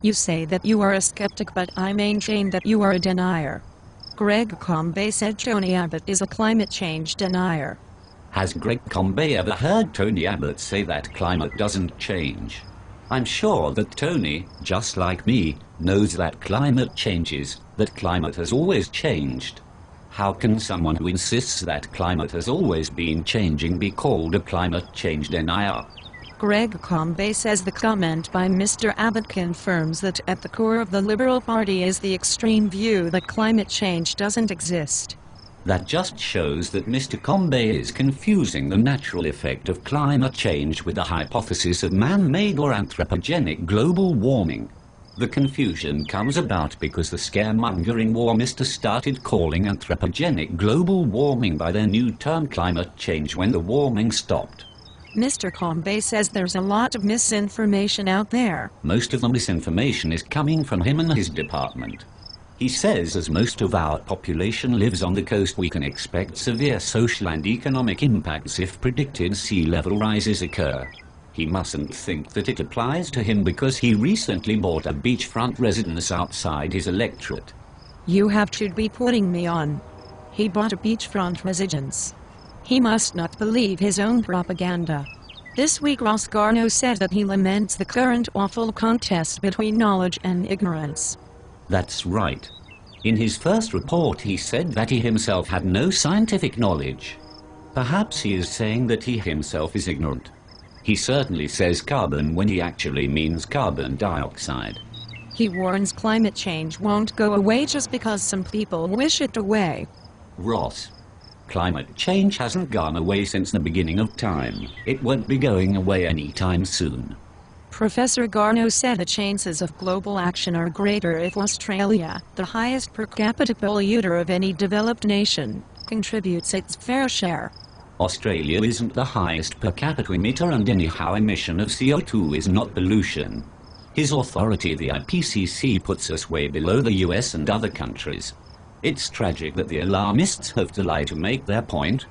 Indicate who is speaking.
Speaker 1: You say that you are a skeptic, but I maintain that you are a denier. Greg Combet said Tony Abbott is a climate change denier.
Speaker 2: Has Greg Combet ever heard Tony Abbott say that climate doesn't change? I'm sure that Tony, just like me, knows that climate changes, that climate has always changed. How can someone who insists that climate has always been changing be called a climate change denier?
Speaker 1: Greg Combet says the comment by Mr. Abbott confirms that at the core of the Liberal Party is the extreme view that climate change doesn't exist.
Speaker 2: That just shows that Mr. Combet is confusing the natural effect of climate change with the hypothesis of man-made or anthropogenic global warming. The confusion comes about because the scaremongering warmists started calling anthropogenic global warming by their new term climate change when the warming stopped.
Speaker 1: Mr. Combet says there's a lot of misinformation out there.
Speaker 2: Most of the misinformation is coming from him and his department. He says as most of our population lives on the coast, we can expect severe social and economic impacts if predicted sea level rises occur. He mustn't think that it applies to him because he recently bought a beachfront residence outside his electorate.
Speaker 1: You have to be putting me on. He bought a beachfront residence. He must not believe his own propaganda. This week Ross Garnault said that he laments the current awful contest between knowledge and ignorance.
Speaker 2: That's right. In his first report he said that he himself had no scientific knowledge. Perhaps he is saying that he himself is ignorant. He certainly says carbon when he actually means carbon dioxide.
Speaker 1: He warns climate change won't go away just because some people wish it away.
Speaker 2: Ross, climate change hasn't gone away since the beginning of time. It won't be going away anytime soon.
Speaker 1: Professor Garnault said the chances of global action are greater if Australia, the highest per capita polluter of any developed nation, contributes its fair share.
Speaker 2: Australia isn't the highest per capita emitter, and anyhow emission of CO2 is not pollution. His authority, the IPCC, puts us way below the US and other countries. It's tragic that the alarmists have to lie to make their point.